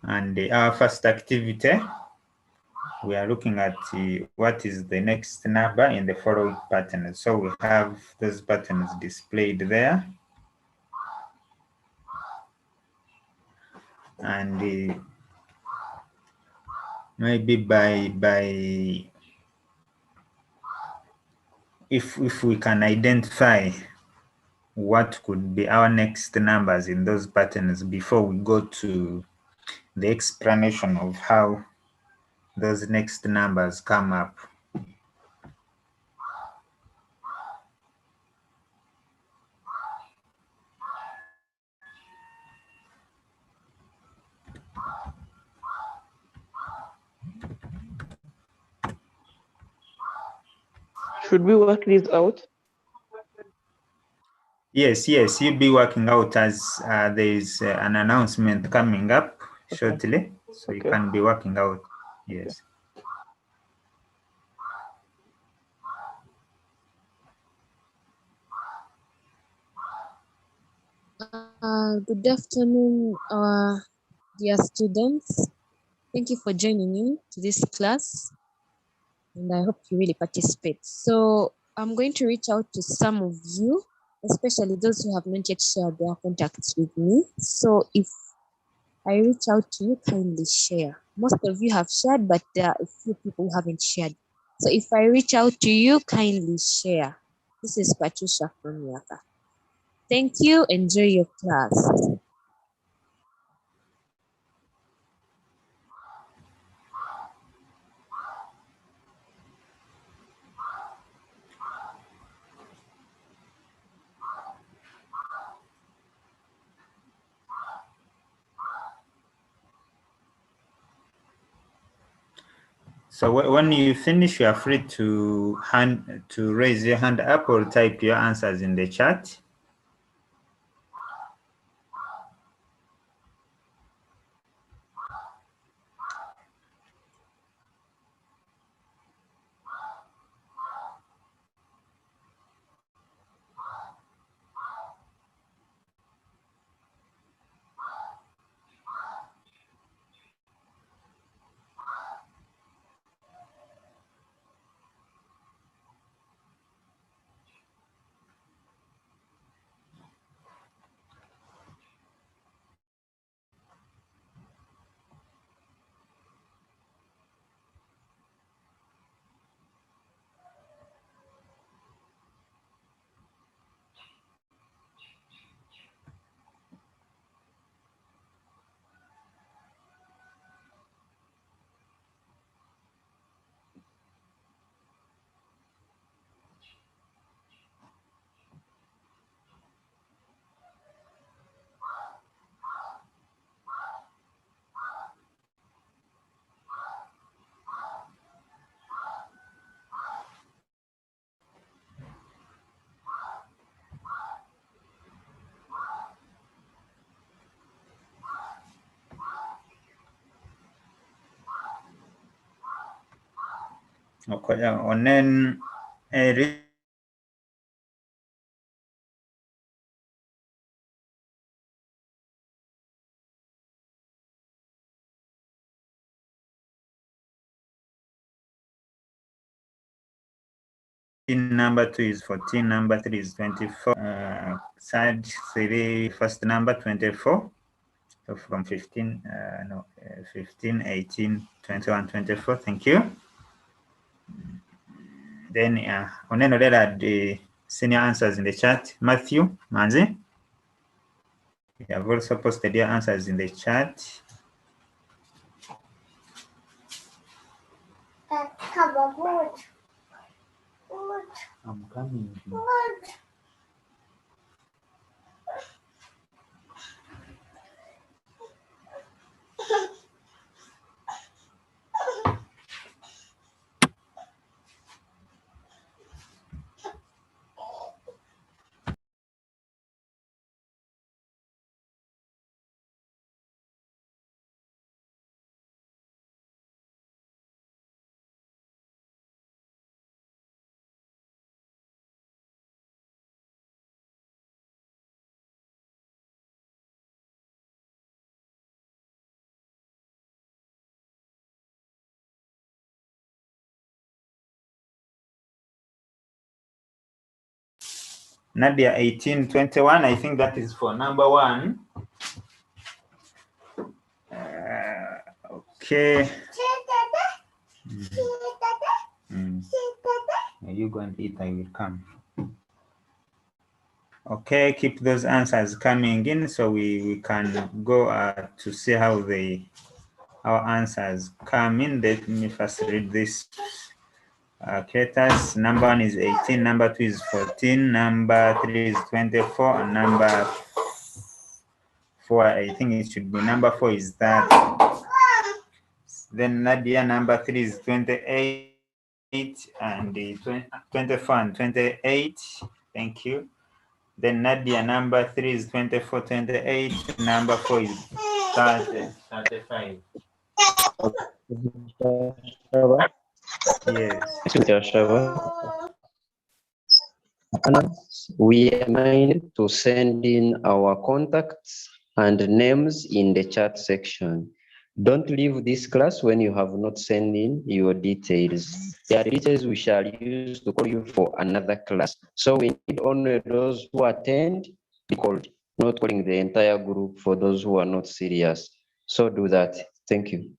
And our first activity, we are looking at what is the next number in the following patterns. So we have those patterns displayed there. And maybe if we can identify what could be our next numbers in those patterns before we go to the explanation of how those next numbers come up. Should we work this out? Yes, you'll be working out as there is an announcement coming up shortly. So you can be working out, yes. Good afternoon, dear students. Thank you for joining in to this class, and I hope you really participate. So I'm going to reach out to some of you, especially those who have not yet shared their contacts with me. So if I reach out to you, kindly share. Most of you have shared, but there are a few people who haven't shared. So if I reach out to you, kindly share. This is Patricia from Yaaka. Thank you. Enjoy your class. So when you finish, you are free to raise your hand up or type your answers in the chat. Okay, and then number 2 is 14, number 3 is 24, side 3, first number 24. So from 15, 15, 18, 21, 24. Thank you. Then oneno there the senior answers in the chat. Matthew, Manzi, you have also posted your answers in the chat. I'm coming. Nadia 1821, I think that is for number 1. Okay. You go and eat, I will come. Okay, keep those answers coming in so we can go to see how our answers come in. Let me first read this. Creators, number 1 is 18, number 2 is 14, number 3 is 24, and number 4, I think it should be number 4 is that. Then Nadia, number 3 is 28, and the 24 and 28. Thank you. Then Nadia, number 3 is 24, 28. Number 4 is 30, 35. Yes. Mr. Ashaba, we are meant to send in our contacts and names in the chat section. Don't leave this class when you have not sent in your details. There are details we shall use to call you for another class. So we need only those who attend be called, not calling the entire group for those who are not serious. So do that. Thank you.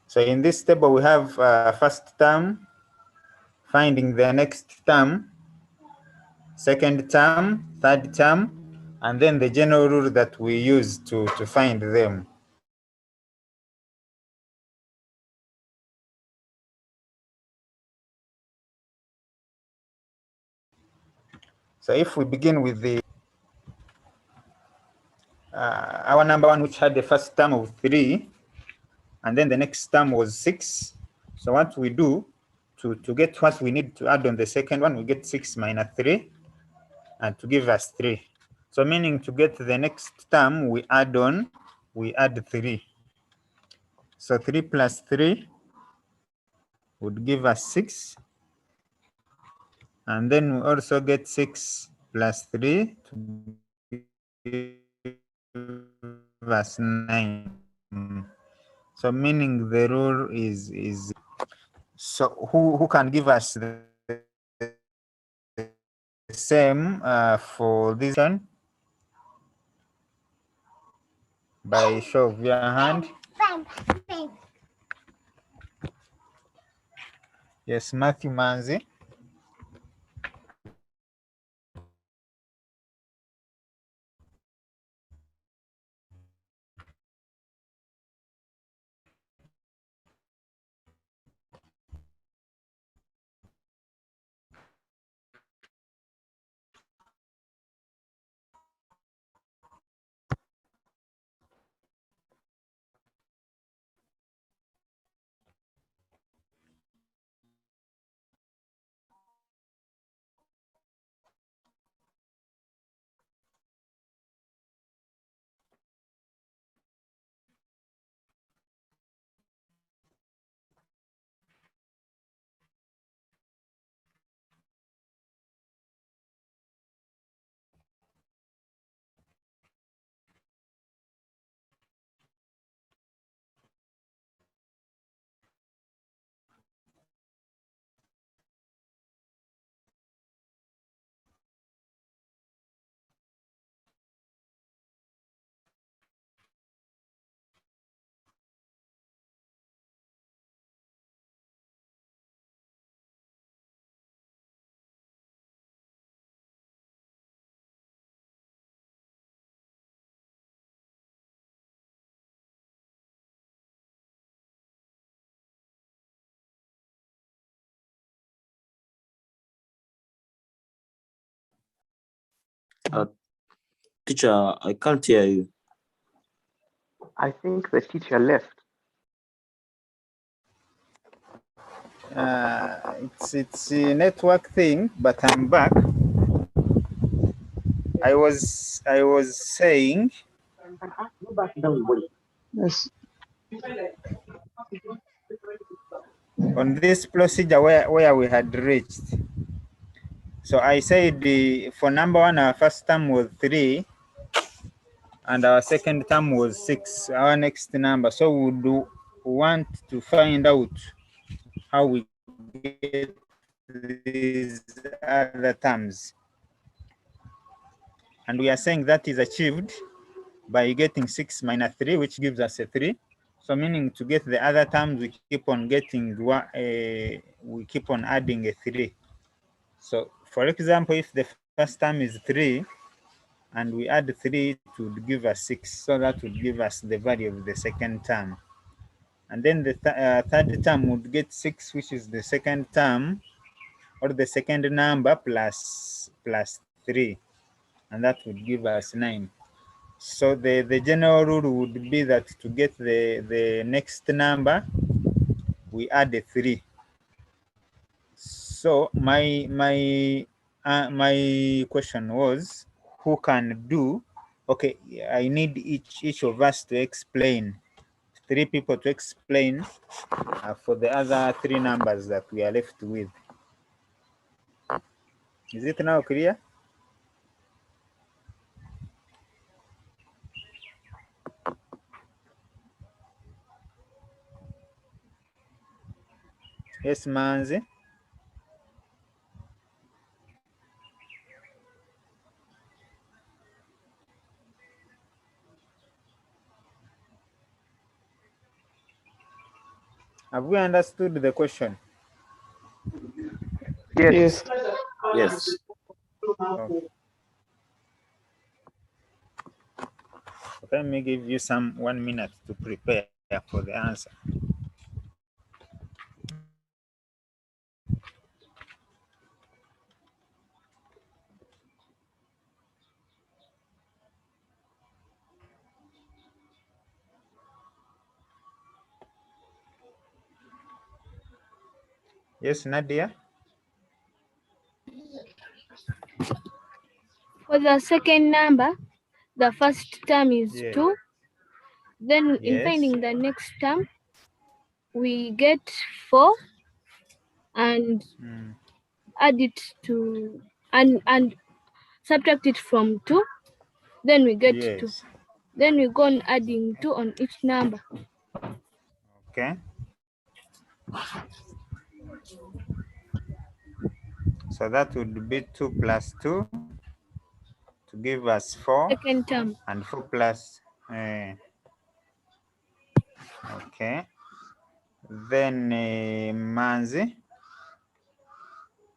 So in this table, we have first term, finding the next term, second term, third term, and then the general rule that we use to find them. So if we begin with our number 1, which had the first term of 3, and then the next term was 6. So what we do to get what we need to add on the second one, we get 6 minus 3, and to give us 3. So meaning to get the next term, we add 3. So 3 plus 3 would give us 6. And then we also get 6 plus 3 to give us 9. So meaning the rule is so who can give us the same for this one? By show of your hand. Yes, Matthew Manzi. Teacher, I can't hear you. I think the teacher left. It's a network thing, but I'm back. I was saying Yes. on this procedure where we had reached. So I said for number one, our first term was 3, and our second term was 6, our next number. So we would want to find out how we get these other terms. And we are saying that is achieved by getting 6 minus 3, which gives us a 3. So meaning to get the other terms, we keep on getting we keep on adding a 3. So for example, if the first term is 3 and we add 3, it would give us 6. So that would give us the value of the second term. And then the third term would get 6, which is the second term or the second number plus 3. And that would give us 9. So the general rule would be that to get the next number, we add a 3. So my question was, who can do? Okay, I need each of us to explain. 3 people to explain for the other 3 numbers that we are left with. Is it now clear? Yes, Manzi. Have we understood the question? Yes. Yes. Okay. Let me give you 1 minute to prepare for the answer. Yes, Nadia? For the second number, the first term is 2. Then in finding the next term, we get 4 and add it to and subtract it from 2. Then we get 2. Then we go on adding 2 on each number. Okay. So that would be 2 plus 2 to give us 4. Second term. And 4 plus. Okay. Then Manzi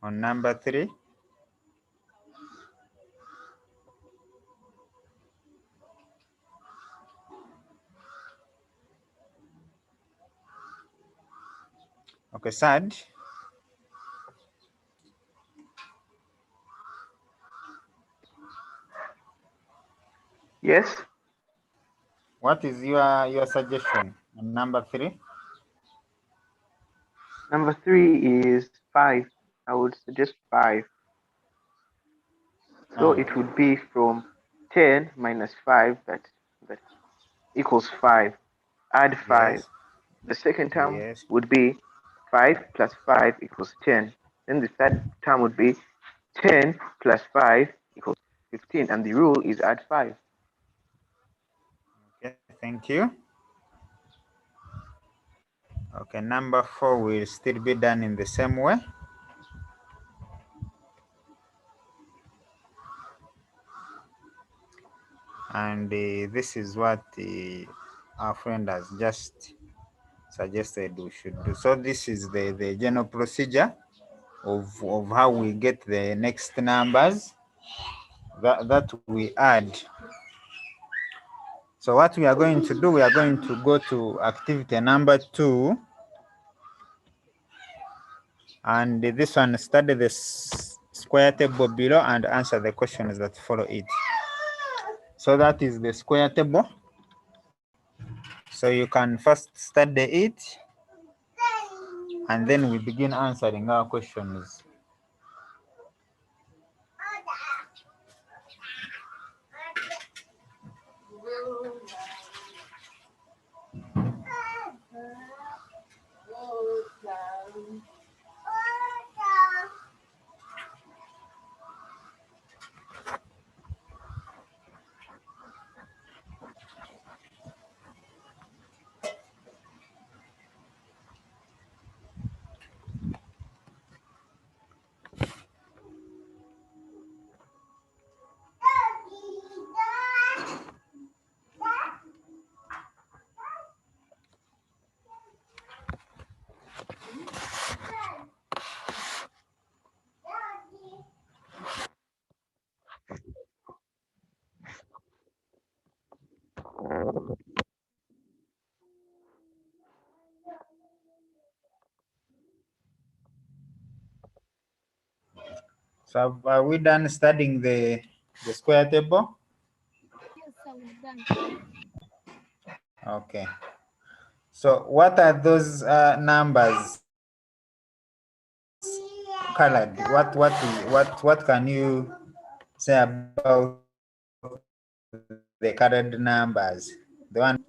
on number 3. Okay, Sad. Yes. What is your suggestion on number 3? Number 3 is 5. I would suggest 5. So it would be from 10 minus 5 that equals 5. Add 5. Yes. The second term would be 5 plus 5 equals 10. Then the third term would be 10 plus 5 equals 15. And the rule is add 5. Okay, thank you. Okay, number 4 will still be done in the same way. And this is what our friend has just suggested we should do. So this is the general procedure of how we get the next numbers that we add. So what we are going to do, we are going to go to activity number 2. And this one, study this square table below and answer the questions that follow it. So that is the square table. So you can first study it, and then we begin answering our questions. So are we done studying the square table? Yes, sir, we're done. Okay. So what are those numbers colored? What can you say about the colored numbers? The one.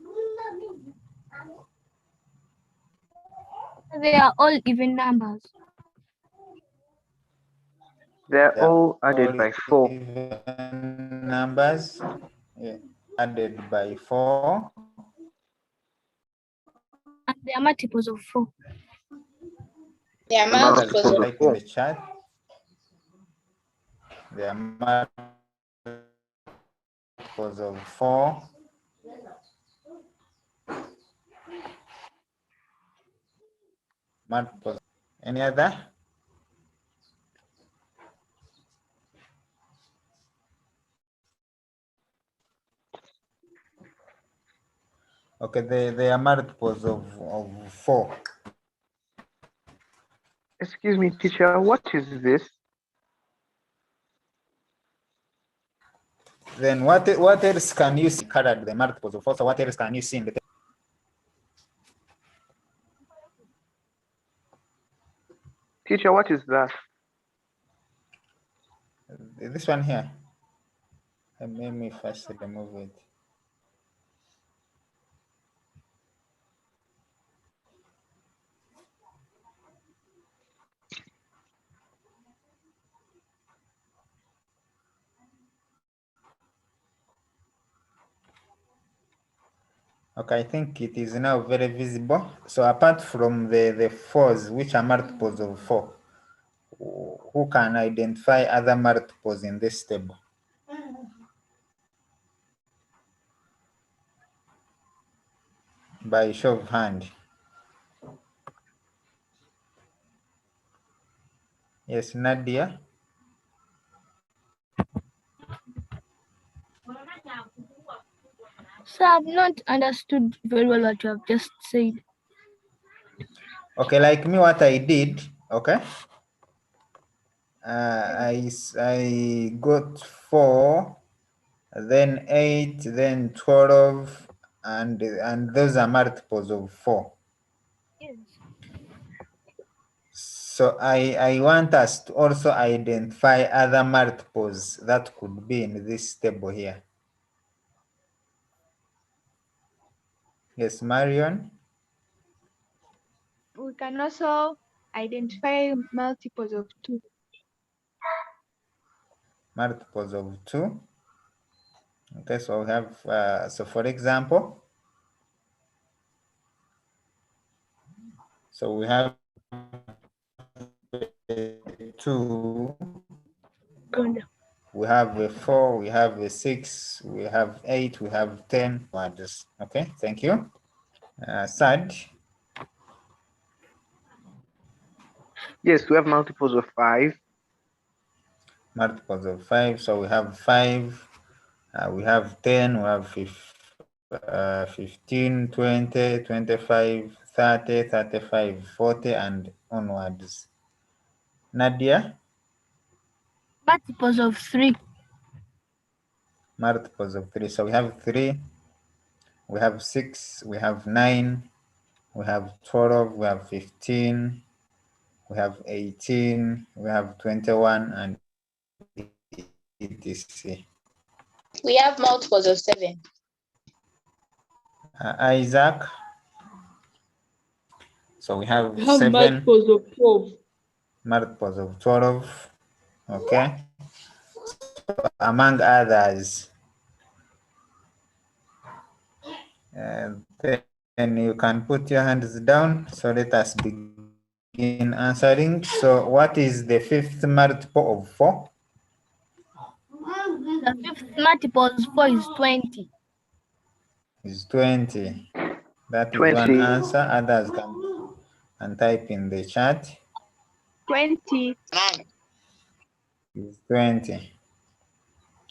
They are all even numbers. They're all added All by 4. even numbers, yeah, added by 4. And they are multiples of 4. They are The multiples of Like in 4. the chart, they are multiples of 4. Multiples. Any other? Okay, they are multiples of 4. Excuse me, teacher, what is this? Then what else can you see colored the multiples of 4? So what else can you see in the table? Teacher, what is that? This one here. Let me first remove it. Okay, I think it is now very visible. So apart from the 4s, which are multiples of 4, who can identify other multiples in this table? By show of hand. Yes, Nadia. So I've not understood very well what you have just said. Okay, like me, what I did, okay, I got 4, then 8, then 12, and those are multiples of 4. Yes. So I want us to also identify other multiples that could be in this table here. Yes, Marion? We can also identify multiples of 2. Multiples of 2. Okay, so we have, so for example, so we have 2, Good. we have a 4, we have a 6, we have 8, we have 10 words. Okay, thank you. Sad. Yes, we have multiples of 5. Multiples of 5, so we have 5, we have 10, we have 15, 20, 25, 30, 35, 40, and onwards. Nadia? Multiples of 3. Multiples of 3. So we have 3, we have 6, we have 9, we have 12, we have 15, we have 18, we have 21, and etc. We have multiples of 7. Isaac. So we have 7 multiples of 12. multiples of 12. Okay. So among others. Then you can put your hands down. So let us begin answering. So what is the fifth multiple of 4? The fifth multiple of 4 is 20. Is 20. That is 20. one answer. Others can type in the chat. 20. Is 20.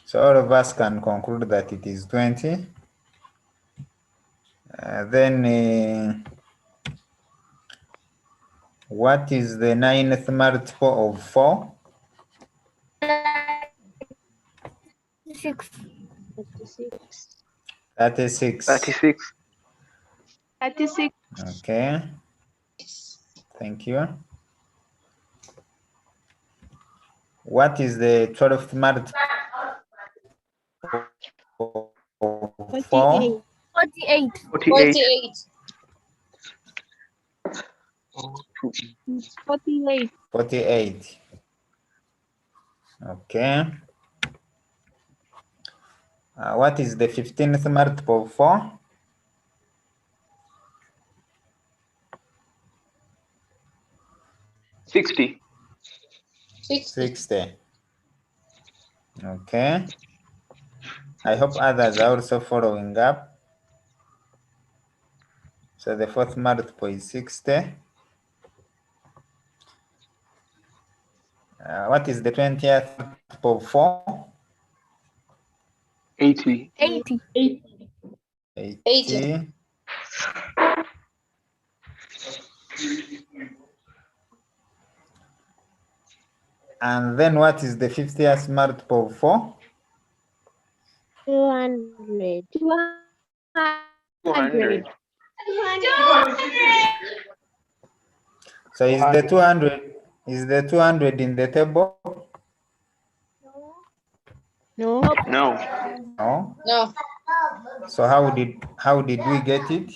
So all of us can conclude that it is 20. Then what is the ninth multiple of 4? 36. 36. 36. 36. Okay. Thank you. What is the 12th multiple of 4? 48. 48. 48. 48. Okay. What is the 15th multiple of 4? 60. 60. Okay. I hope others are also following up. So the fourth multiple is 60. What is the 20th multiple of 4? 80. 80. 80. And then what is the 50th multiple of 4? 200. 200. So is the 200 in the table? No. No. No. No. So how did we get it?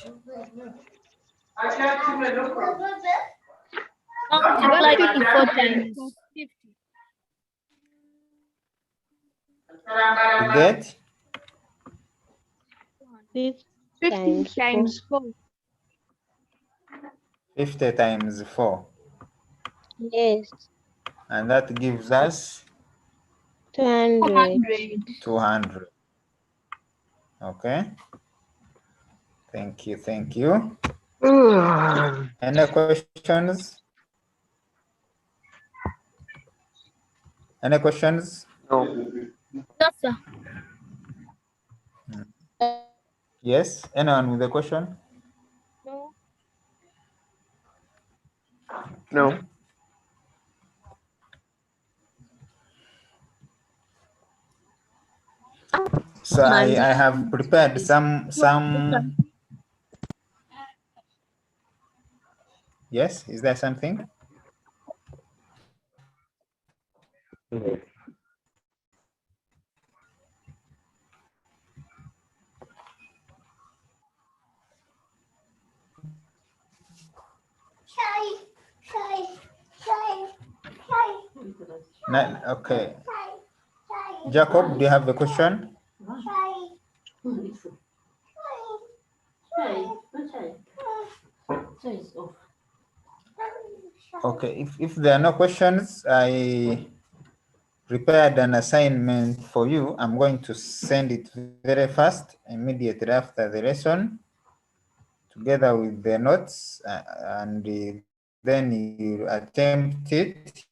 Multiply 24 times 50. You get 50 times 4. 50 times 4. Yes. And that gives us 200. 200. Okay. Thank you. Thank you. Any questions? Any questions? No. No, sir. Yes. Anyone with a question? No. No. Okay. So I have prepared some. Yes. Is there something? No, okay. Jacob, do you have a question? Okay, if there are no questions, I prepared an assignment for you. I'm going to send it very fast, immediately after the lesson, together with the notes, and then you attempt it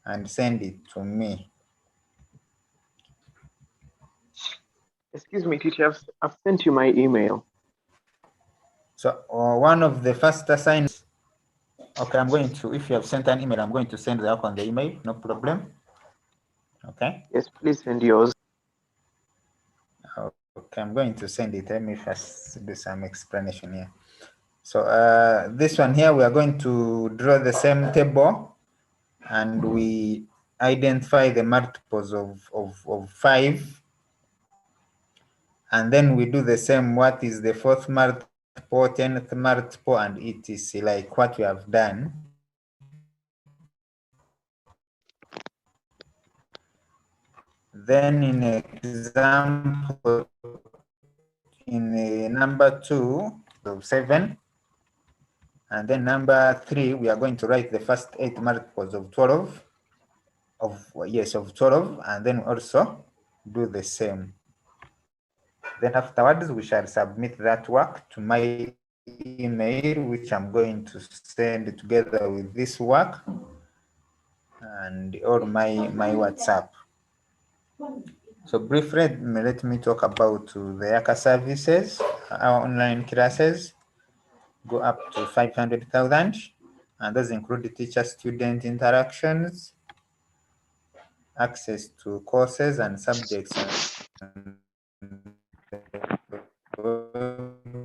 and send it to me. Excuse me, teacher. I've sent you my email. So one of the first assignments Okay, I'm going to, if you have sent an email, I'm going to send that on the email, no problem. Okay. Yes, please send yours. Okay, I'm going to send it. Let me first do some explanation here. So this one here, we are going to draw the same table, and we identify the multiples of 5. And then we do the same, what is the 4th multiple, 10th multiple, and etc. like what we have done. Then in example, in number 2 of 7, and then number 3, we are going to write the first 8 multiples of 12, of 12, and then also do the same. Then afterwards, we shall submit that work to my email, which I'm going to send together with this work and or my WhatsApp. So briefly, let me talk about the Yaaka services. Our online classes go up to 500,000, and those include teacher-student interactions, access to courses and subjects on the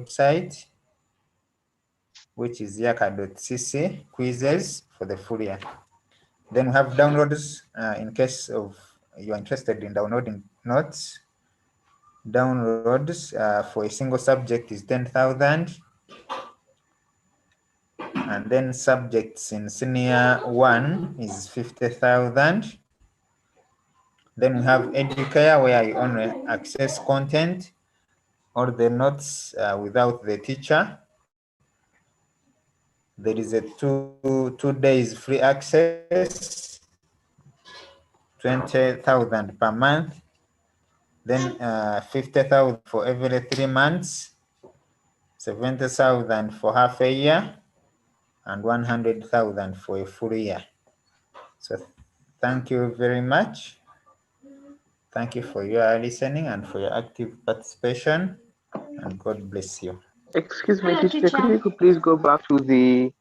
website, which is yaaka.cc, quizzes for the full year. Then we have downloads in case of you're interested in downloading notes. Downloads for a single subject is 10,000. And then subjects in senior 1 is 50,000. Then we have Educare, where you only access content or the notes without the teacher. There is a two days free access, 20,000 per month. Then 50,000 for every 3 months, 70,000 for half a year, and 100,000 for a full year. So thank you very much. Thank you for your listening and for your active participation, and God bless you. Excuse me, teacher, could you please go back to the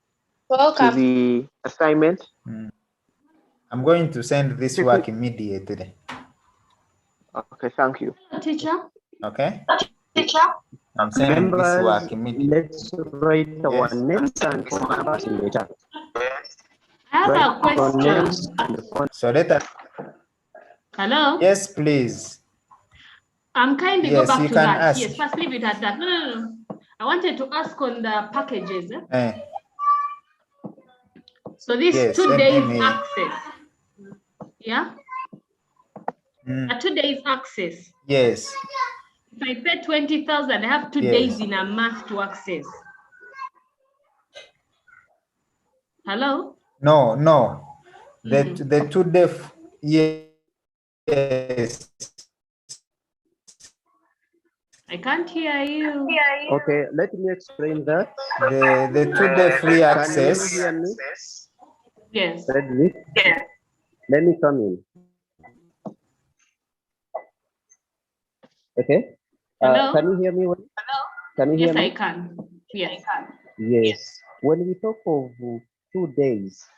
assignment? I'm going to send this work immediately. Okay, thank you. Teacher? Okay? I'm sending this work immediately. Let's write our names and phone numbers in the chat. I have a question. So let us. Hello? Yes, please. Kindly go back to that. Ask. Yes, first leave it at that. No. I wanted to ask on the packages. So this 2 days access. Yeah? 2 days access. Yes. If I pay 20,000, I have 2 days in a month to access. Hello? No. The 2 day. Yes. I can't hear you. Okay, let me explain that. The 2 day free access. Can you hear me? Yes. Fredrick? Yeah. Let me come in. Okay. Can you hear me? Can you hear me? Yes, I can. Yes. Yes. When we talk of 2 days,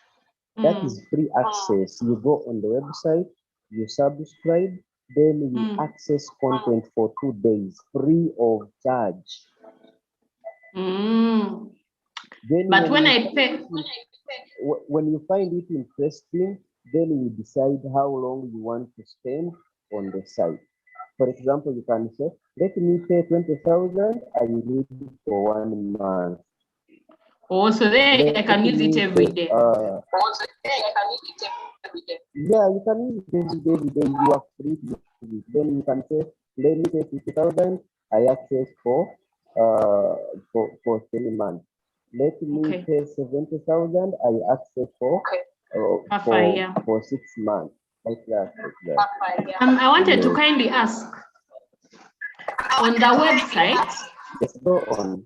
that is free access. You go on the website, you subscribe, then you access content for 2 days, free of charge. Then but when I pay, when you find it interesting, then you decide how long you want to spend on the site. For example, you can say, let me pay 20,000, I will need it for 1 month. Oh, so then I can use it every day. Yeah, you can use it every day. You are free to use it. Then you can say, let me pay 50,000, I access for 3 months. Let me pay 70,000, I access for 6 months. Like that. I wanted to kindly ask, on the website, yes, go on.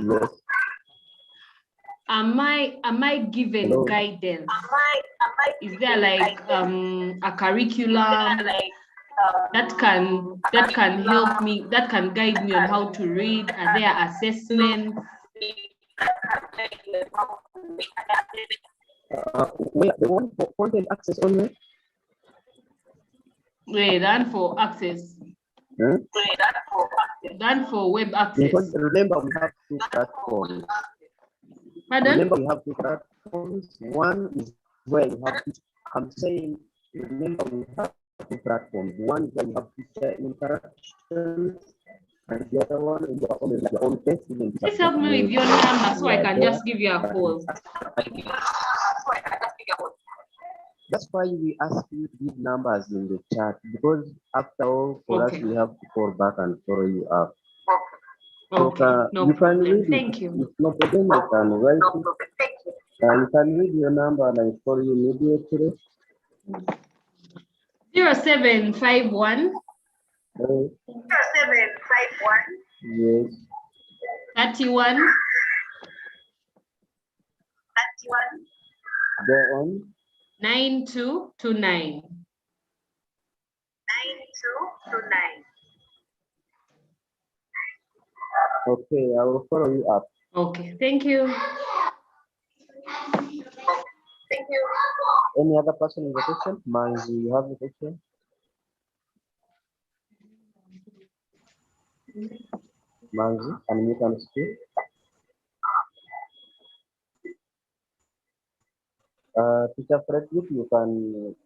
Yes. Am I given guidance? Is there like a curriculum that can help me, that can guide me on how to read? Are there assessments? Where the one for content access only? Wait, done for access. Hmm? Done for web access. Because remember, we have two platforms. Pardon? Remember, we have two platforms. One is where you have, I'm saying, remember, we have two platforms. One is where you have teacher interactions, and the other one is your own testing. Please help me with your number so I can just give you a call. That's why we ask you to give numbers in the chat, because after all, for us, we have to call back and follow you up. Okay, So, no you can problem. read Thank it. you. It's no problem. You can write it. You can read your number and I call you immediately. 0751 Yes. 31 Go on. 9229. Okay, I will follow you up. Okay, thank you. Any other person with a question? Manzi, you have a question? Manzi, and you can speak. Teacher Fredrick, you can.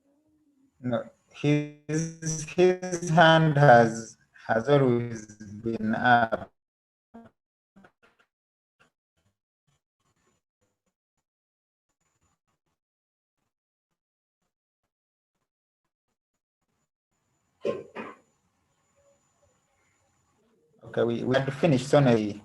No, his hand has always been up. Okay, we had finished only